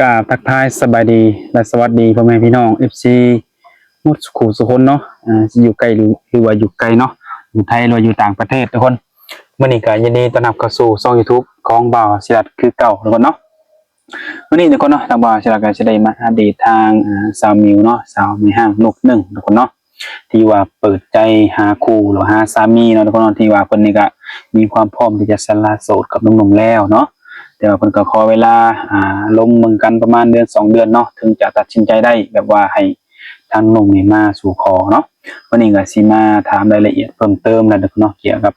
กราบทักทายสบายดีและสวัสดีพ่อแม่พี่น้อง FC หมดสุขุสุคนเนาะอยู่ไกลหรือว่าอยู่ไกลเนาะอยู่ไทยหรืออยู่ต่างประเทศทุกคนมื้อนี้ก็ยินดีต้อนรับเข้าสู่ช่อง YouTube ของบ่าวศิรัตน์คือเก่าทุกคนเนาะมื้อนี้ทุกคนเนาะทางบ่าวศิรัตน์ก็จะได้มาอัปเดตทางสาวมิวเนาะสาวในห้างนกหนึ่งทุกคนเนาะที่ว่าเปิดใจหาคู่หรือหาสามีเนาะทุกคนเนาะที่ว่าเพิ่นนี่ก็มีความพร้อมที่จะสละโสดกับหนุ่มๆแล้วเนาะแต่ว่าเพิ่นก็ขอเวลาลงมือกันประมาณเดือน2 เดือนเนาะถึงจะตัดสินใจได้แบบว่าให้ทางหนุ่มนี่มาสู่ขอเนาะวันนี้ก็สิมาถามรายละเอียดเพิ่มเติมแล้วเนาะเกี่ยวกับ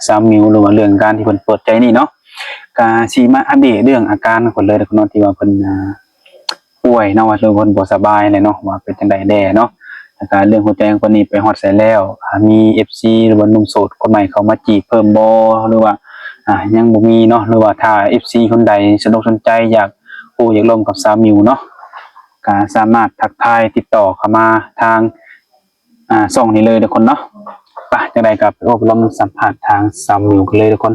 สาวมิวหรือว่าเรื่องการที่เพิ่นเปิดใจนี่เนาะก็สิมาอัปเดตเรื่องอาการก่อนเลยเนาะที่ว่าเพิ่นป่วยเนาะว่าเพิ่นบ่สบายเลยเนาะว่าเป็นจังได๋แน่เนาะอาการเรื่องหัวใจของเพิ่นนี่ไปฮอดไสแล้วมี FC หรือว่าหนุ่มโสดคนใหม่เข้ามาจีบเพิ่มบ่หรือว่ายังบ่มีเนาะหรือว่าถ้า FC คนใดสนใจอยากอยากร่วมกับสาวมิวเนาะก็สามารถทักทายติดต่อเข้ามาทางช่องนี้เลยทุกคนเนาะไปจังได๋ก็ไปอบรมสัมภาษณ์ทางสาวมิวกันเลยทุกคน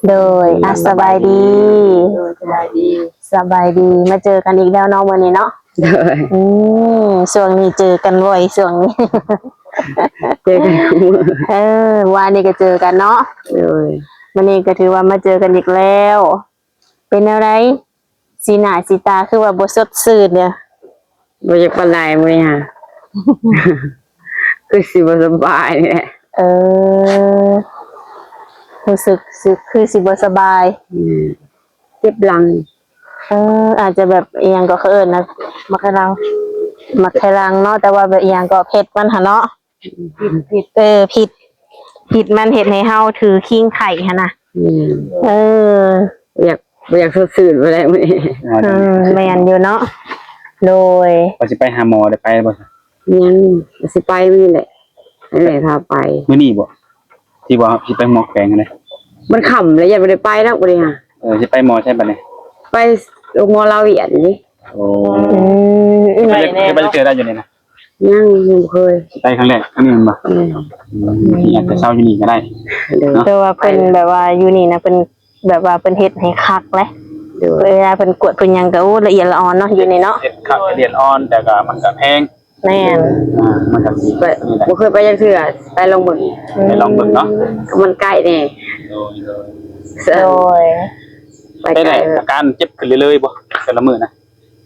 โดยสบายดีสบายดีมาเจอกันอีกแล้วเนาะวันนี้เนาะช่วงนี้เจอกันบ่อยช่วงนี้เจอกันวันนี้ก็เจอกันเนาะวันนี้ก็ถือว่ามาเจอกันอีกแล้วเป็นอะไรสีหน้าสีตาคือว่าบ่สดชื่นเนี่ยบ่อยากปานใดมื้อนี้ฮะคือสิบ่สบายนี่แหละรู้สึกคือสิบ่สบายเจ็บหลังอาจจะแบบอีหยังก็เอิ้นนะมักไคลังเนาะแต่ว่าแบบอีหยังก็เผ็ดมันหั่นเนาะผิดมันเฮ็ดให้เฮาถือคิงไข่หั่นน่ะอยากสดชื่นบ่ได้มื้อนี้แม่นอยู่เนาะโดยว่าสิไปหาหมอได้ไปบ่ยังสิไปมื้อนี้แหละนั่นแหละพาไปมื้อนี้บ่ที่ว่าสิไปหมอแขวงนั่นแหละมันค่ำแล้วยังบ่ได้ไปแล้วบ่ได้ฮะสิไปหมอใช่บัดนี้ไปโรงหมอลาวเวียนนี่โอ้ไปเจอได้อยู่นี่นะยังบ่เคยไปครั้งแรกอันนี้มันบ่อยากจะเช่าอยู่นี่ก็ได้แต่ว่าเพิ่นแบบว่าอยู่นี่นะเพิ่นแบบว่าเพิ่นเฮ็ดให้คักเลยเวลาเพิ่นกวดเพิ่นหยังก็ละเอียดละออนเนาะอยู่นี่เนาะเฮ็ดคักละเอียดอ่อนแต่ก็มันก็แพงแม่นมันก็สิบ่เคยไปจักเทื่อไปลองเบิ่งเนาะมันใกล้แน่โดยไปได้อาการเจ็บขึ้นเรื่อยๆบ่แต่ละมื้อนะ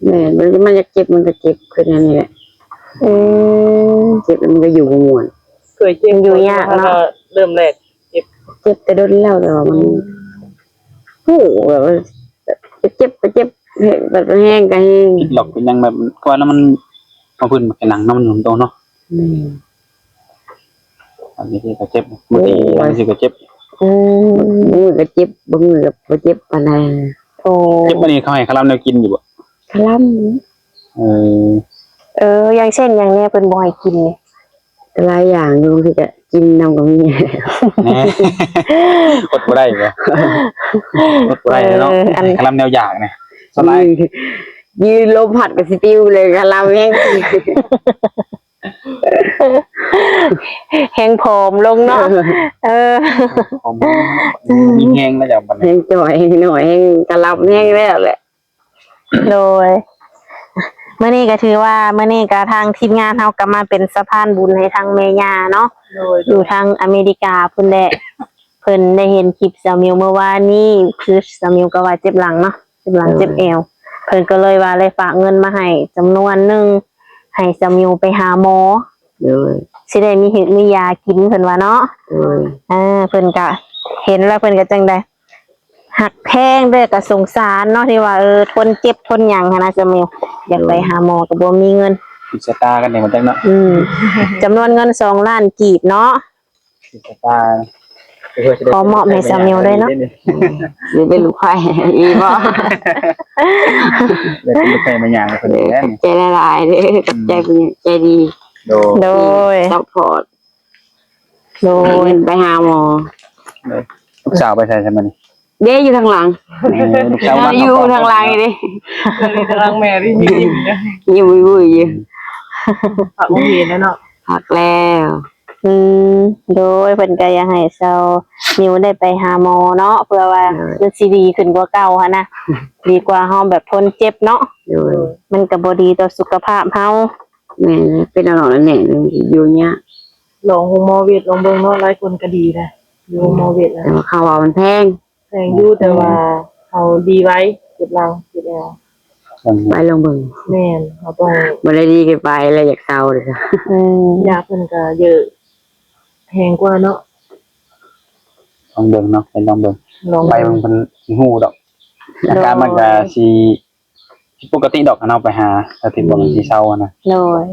แม่มันจะเจ็บมันก็เจ็บขึ้นนั่นนี่แหละเจ็บมันก็อยู่บ่ม่วนเคยเจ็บอยู่ยากเนาะเริ่มแรกเจ็บแต่โดนแล้วแต่ว่ามันแบบว่าเจ็บแบบแห้งก็แห้งหลอกเป็นยังแบบก่อนแล้วมันมาพื้นมาหลังน้ำมันหนุนโตเนาะอันนี้ก็เจ็บมื้อนี้อันนี้ก็เจ็บมือก็เจ็บบ่มือก็บ่เจ็บปานใดเจ็บมื้อนี้เขาให้คาราเมลกินอยู่บ่คาราเมลอย่างเช่นอย่างเนี้ยเพิ่นบ่ให้กินนี่หลายอย่างอยู่ที่จะกินนำก็มีอดบ่ได้บ่อดบ่ได้เนาะคาราเมลอยากเนี่ยสบายยืนลมพัดกับสิติวเลยคาราเมลแห้งผอมลงเนาะผมมีแห้งแล้วจะบัดนี้แห้งจ่อยหน่อยแห้งกะลับแห้งแล้วแหละโดยมื้อนี้ก็ถือว่ามื้อนี้ก็ทางทีมงานเฮาก็มาเป็นสะพานบุญให้ทางแม่ย่าเนาะอยู่ทางอเมริกาพุ่นแหละเพิ่นได้เห็นคลิปสาวมิวเมื่อวานนี้คือสาวมิวก็ว่าเจ็บหลังเนาะเจ็บหลังเจ็บเอวเพิ่นก็เลยว่าเลยฝากเงินมาให้จำนวนนึงให้สาวมิวไปหาหมอสิได้มีมียากินเพิ่นว่าเนาะเพิ่นก็เห็นแล้วเพิ่นก็จังได๋หักแพงเด้อก็สงสารเนาะที่ว่าทนเจ็บทนหยังหั่นนะสาวมิวอยากไปหาหมอก็บ่มีเงินสิสตากันเนี่ยมันจังเนาะจำนวนเงิน2 ล้านกีบเนาะสิสตาขอมอบให้สาวมิวด้วยเนาะนี่เป็นลูกไผ่อีบ่เป็นลูกไผ่มาหยังเพิ่นนี่ใจละลายเด้อกับใจเพิ่นใจดีโดยซัพพอร์ตโดยไปหาหมอลูกสาวไปใส่ซั่นนี่เด้อยู่ทางหลังลูกสาวอยู่ทางหลังนี่ทางหลังแม่นี่ยิ้มวุ้ยๆอยู่ผักโรงเรียนแล้วเนาะพักแล้ว อืมโดยเพิ่นก็อยากให้เซานิวได้ไปหาหมอเนาะเพื่อว่ามันสิดีขึ้นกว่าเก่าหั่นนะดีกว่าเฮาแบบทนเจ็บเนาะ โดย มันก็บ่ดีต่อสุขภาพเฮา แม่เป็นอะไรนั่นแหละอยู่เนี้ย ลองโฮโมเวทลองเบิ่งเนาะหลายคนก็ดีนะอยู่โฮโมเวทนะ แต่ว่าข่าวว่ามันแพง แพงอยู่แต่ว่าเอาดีไว้เก็บรังเก็บแอว ไปลงเบิ่ง แม่นเราต้อง บ่ได้ดีกันไปแล้วอยากเศร้าเลยค่ะ อืม ยาเพิ่นก็เยอะแพงกว่าเนาะ ลองเบิ่งเนาะเป็นลองเบิ่ง ลอง ไปมันเป็นสิฮู้ดอกอาการมันก็สิปกติดอกอันเอาไปหาถ้าติดบ่มันสิเศร้าอะนะ โดย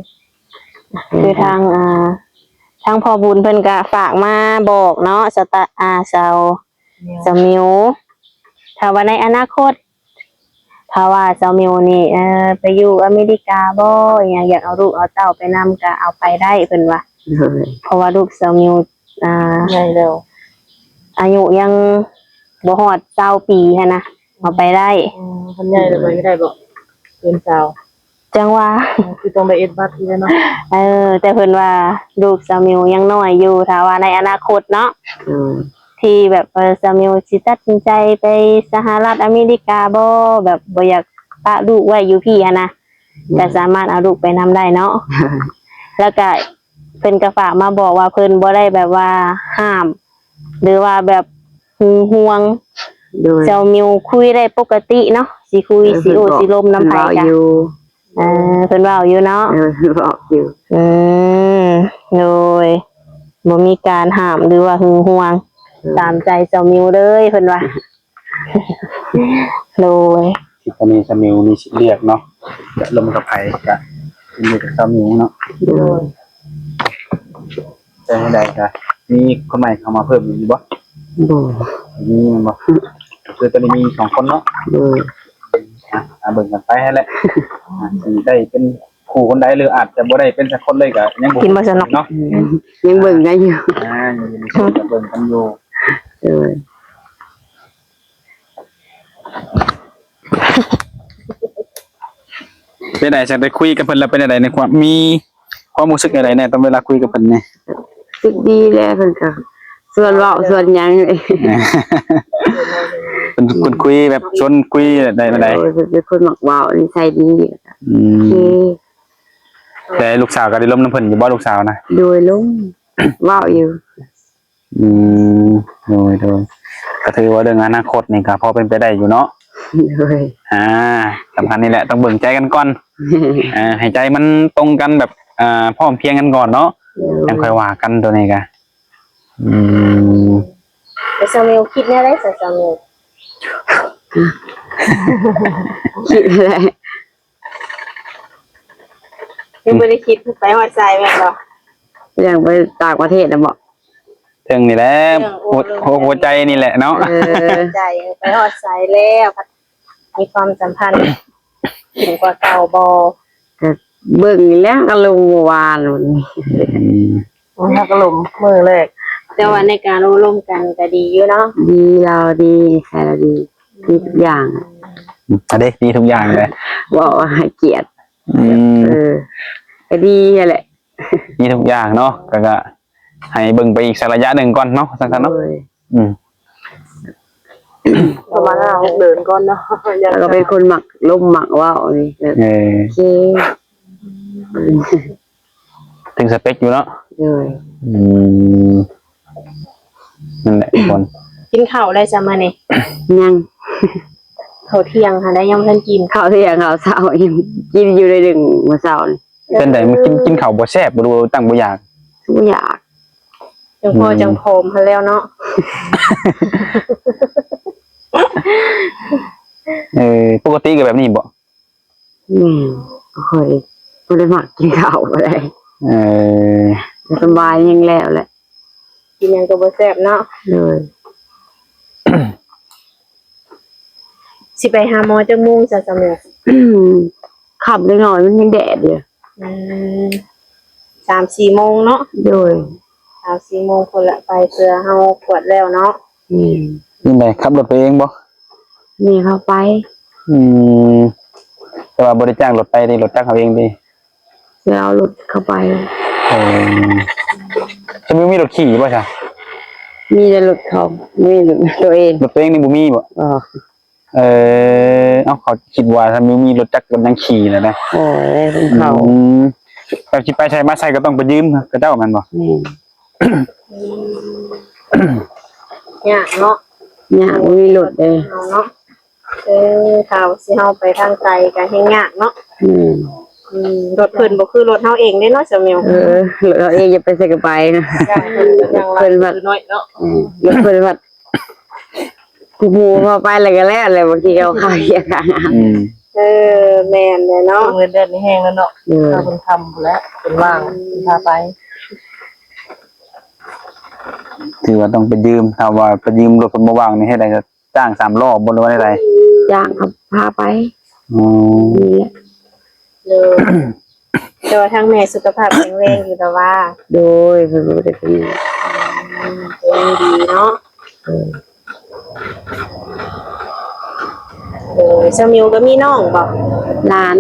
คือทางทางพ่อบุญเพิ่นก็ฝากมาบอกเนาะสตาเซามิวถ้าว่าในอนาคตถ้าว่าเซามิวนี่ไปอยู่อเมริกาบ่อหยังอยากเอาลูกเอาเต้าไปนำก็เอาไปได้เพิ่นว่า โดย เพราะว่าลูกเซามิวใหญ่แล้ว อายุยังบ่ฮอด20ปีหันนะเอาไปได้ เพิ่นใหญ่แล้วไปได้บ่เกินสาว จังว่า คือต้องไปเอ็ดบัตรอีกแล้วเนาะ แต่เพิ่นว่าลูกซามิวยังน้อยอยู่ถ้าว่าในอนาคตเนาะ โดย ที่แบบซามิวสิตัดสินใจไปสหรัฐอเมริกาบ่แบบบ่อยากปะลูกไว้อยู่พี่หันนะก็สามารถเอาลูกไปนำได้เนาะแล้วก็เพิ่นก็ฝากมาบอกว่าเพิ่นบ่ได้แบบว่าห้าม หรือว่าแบบหึงหวง โดย ซามิวคุยได้ปกติเนาะสิคุยสิโอสิลมน้ำไผ เว้า จ้ะ อยู่ เพิ่นเว้าอยู่เนาะ บอกอยู่ อืมโดยบ่มีการห้ามหรือว่าหึงหวงตามใจเจ้ามิวเลยเพิ่นว่า โดย ที่ตอนนี้สมิวนี่สิเรียกเนาะจะลมกับไผก็อยู่กับสมิวเนาะ โดย แต่ให้ได้ก็มีคนใหม่เข้ามาเพิ่มอีกบ่ บ่ มีมันบ่คือตอนนี้มี2คนเนาะ โดย เบิ่งกันไปให้แหละสิได้เป็นคู่คนใดหรืออาจจะบ่ได้เป็นสักคนเลยก็ยังบ่ กินบ่สนุก เนาะ ยังเบิ่งกันอยู่ ยังมีส่วนจะเบิ่งกันอยู่ โดย เป็นไดจังได้คุยกับเพิ่นแล้วเป็นไดในความมีความรู้สึกอะไรแน่ตอนเวลาคุยกับเพิ่นนี่ สึกดีแล้วเพิ่นก็ส่วนเว้าส่วนหยังนี่ เป็นคนคุยแบบชวนคุยได้บ่ได้ โดยเป็นคนมักเว้านิสัยดี อื โอเค มแต่ลูกสาวก็ได้ล้มน้ำเพิ่นอยู่บ่ลูกสาวนะ โดยลุงเว้าอยู่ อืมโดยก็ถือว่าเรื่องอนาคตนี่ก็พอเป็นไปได้อยู่เนาะ โดย สำคัญนี่แหละต้องเบิ่งใจกันก่อนให้ใจมันตรงกันแบบพร้อมเพรียงกันก่อนเนาะยังค่อยว่ากันตัวนี้ก็อืม แต่ซามิวคิดแน่ได้ซามิว คิดอะไร ยังบ่ได้คิดไปฮอดใจแม่นบ่ อย่างไปต่างประเทศนะบอก เรื่องนี่แหละหัวใจนี่แหละเนาะ ใจไปฮอดใจแล้วมีความสัมพันธ์ถึงกว่าเก่าบ่ เบิ่งแล้วก็ลงเมื่อวานวันนี้ ถ้าก็ลมมือแรก แต่ว่าในการอบรมกันก็ดีอยู่เนาะ ดีเราดีใครเราดีดีทุกอย่าง อันนี้ดีทุกอย่างเลย บอกว่าให้เกียรติก็ดีแหละ ดีทุกอย่างเนาะก็ให้เบิ่งไปอีกสักระยะหนึ่งก่อนเนาะสักกันเนาะอืม ประมาณ5-6เดือนก่อนเนาะ แล้วก็เป็นคนหมักล่มหมักว่าวนี่โอเค ถึงสเปคอยู่เนาะ เลย อืมนั่นแหละทุกคน กินข้าวได้ซะมานี่ ยัง ข้าวเที่ยงค่ะได้ยังบ่ทันกิน ข้าวเที่ยงข้าวเช้ายังกินอยู่ในดึงเมื่อเช้านี่ เป็นไดมันกินข้าวบ่แซ่บบ่รู้ตั้งบ่อยาก ทุกอย่าง จังพอจังโคมหันแล้วเนาะ ปกติก็แบบนี้บ่ ก็ค่อยไม่ได้หมักกินข้าวอะไร เออ สบายยังแล้วแหละ กินหยังก็บ่แซ่บเนาะ เลย สิไปหาหมอจักโมงซะซามิว ขับได้หน่อยมันยังแดดอยู่ 3-4โมงเนาะ โดย 3-4โมงคนละไปเพื่อเฮาขวดแล้วเนาะ นี่ไดขับรถไปเองบ่ นี่เข้าไป แต่ว่าบ่ได้จ้างรถไปดิรถจ้างเขาเองดิ แล้วเอารถเข้าไป เออจะมีรถขี่ป่ะจ๊ะ มีแต่รถเขามีรถตัวเอง รถตัวเองนี่บ่มีบ่ อ๋อ เขาคิดว่าถ้ามีรถจักรรถยังขี่นะนะ โอ้ยของเขา แบบที่ไปใช้มาใช้ก็ต้องไปยืมก็เจ้ามันบ่ นี่ เนี่ยเนาะ เนี่ยมีรถเลย เอาเนาะข่าวสิเฮาไปทางไกลก็แฮงยากเนาะ อืม รถเพิ่นบ่คือรถเฮาเองเด้เนาะสามิว เราเองอย่าไปใส่กระไปนะ อย่างไร เพิ่นว่า คือน้อยเนาะ รถเพิ่นว่ากูหมูพอไปอะไรกันแล้วอะไรบางทีเอาข้าวเหี้ยกัน แม่นเลยเนาะ เงินเดือนนี่แห้งแล้วเนาะถ้าคนทำแล้วคนว่างพาไป ถือว่าต้องไปยืมถ้าว่าไปยืมรถคนบ่ว่างนี่ให้ได้ก็จ้าง3รอบบ่รู้ว่าได้ จ้างเขาพาไป อ๋อ นี่แหละ เลยแต่ว่าทางแม่สุขภาพแข็งแรงอยู่แต่ว่า โดยเพิ่นบ่ได้เป็น เป็นดีเนาะสามิวก็มีน้องบ่ ร้าน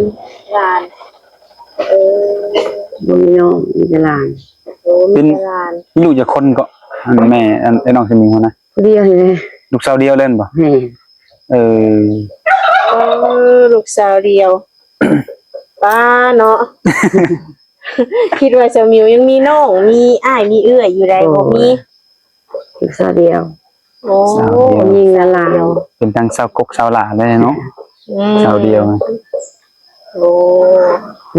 หลานเออ บ่มีน้องมีแต่ร้าน โอ้มีแต่หลาน มีลูกจักคนก็อันแม่อันไอ้น้องสิมีคนนะ ผู้เดียวนี่แหละ ลูกสาวเดียวเล่นบ่ แม่ เออ ลูกสาวเดียว ป้าเนาะ คิดว่าสามิวยังมีน้องมีอ้ายมีเอื้อยอยู่ใดบ่มี ลูกสาวเดียว โอ้ สาวเดียว ยิงละลาว เป็นทั้งสาวกกสาวหลาเลยเนาะ อืม สาวเดียว โอ้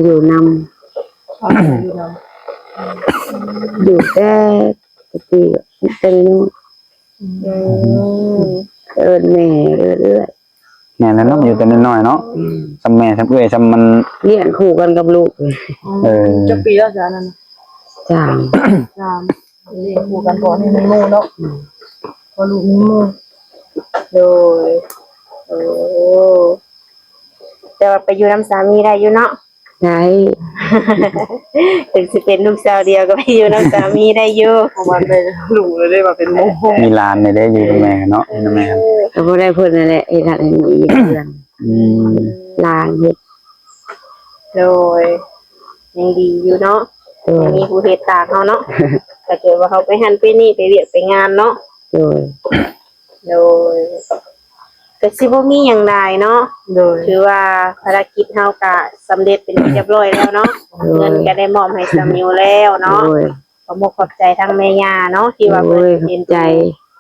อยู่นำอยู่แต่ตะกี้เป็นนู่น อืม เอิ้นแม่เอิ้นเอื้อย แม่นแล้วเนาะอยู่แต่น้อยๆเนาะซำแม่ซำเอื้อยซำมัน เลี้ยงคู่กันกับลูกเลย จะปีแล้วจ้ะนั่น จ้าง จามเรียนคู่กันก่อนให้มันโม่เนาะพอลูกมีโม่ โดยโอ้แต่ว่าไปอยู่น้ำสามีได้อยู่เนาะ ใช่ ถึงสิเป็นลูกสาวเดียวก็ไปอยู่น้ำสามีได้อยู่ เพราะมันเป็นลูกเลยได้มาเป็นโม่ มีหลานนี่ได้อยู่กับแม่เนาะอยู่กับแม่ ก็บ่ได้เพิ่นนั่นแหละไอ้ท่านให้มีเรื่อง อืม ลางเฮ็ด โดยยังดีอยู่เนาะ โดย ยังมีผู้เฮ็ดตามเขาเนาะถ้าเกิดว่าเขาไปหันไปนี่ไปเวียกไปงานเนาะ โดย โดยก็สิบ่มีหยังใดเนาะ โดย ถือว่าภารกิจเฮาก็สำเร็จเป็นที่เรียบร้อยแล้วเนาะเงินก็ได้มอบให้สามิวแล้วเนาะ โดย ขอบอกขอบใจทั้งแม่ย่าเนาะที่ว่า โด เพิ่ ย น ขอ เห็น บใจ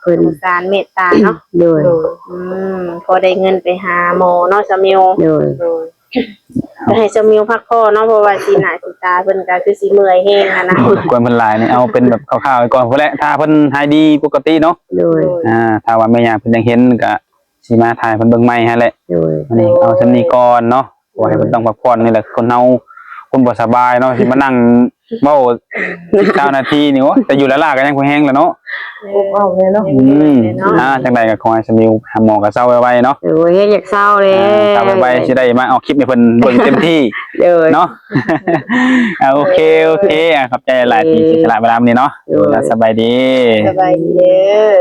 เพิ่น สงสารเมตตาเนาะ โดย โดย พอได้เงินไปหาหมอเนาะสามิว โดย โดย ก็ให้สามิวพักผ่อนเนาะเพราะว่าสิหน้าสิตาเพิ่นก็คือสิเมื่อยแฮงอะนะ กวนเพิ่นหลายนี่เอาเป็นแบบคร่าวๆไว้ก่อนพุ่นแหละถ้าเพิ่นหายดีปกติเนาะ โดย ถ้าว่าแม่ย่าเพิ่นยังเห็นก็สิมาถ่ายเพิ่นเบิ่งใหม่หั่นแหละ โดย อันนี้เอาชั้นนี้ก่อนเนาะว่าให้เพิ่นต้องพักผ่อนนี่แหละคนเฮาคนบ่สบายเนาะสิมานั่งเว้า9นาทีนี่โอ้แต่อยู่แล้วล่ะก็ยังบ่แห้งแล้วเนาะ เอาเลยเนาะ จังไดก็ขอให้สมิวหาหมอก็เซาไวๆเนาะ โดยเฮ็ดอยากเศร้าเลย เซาไวๆสิได้มาเอาคลิปให้เพิ่นเบิ่งเต็มที่ โดย เนาะ โอเคขอบใจหลายที่เสียสละเวลามื้อนี้เนาะ โดย แล้วสบายดี สบายดีเด้อ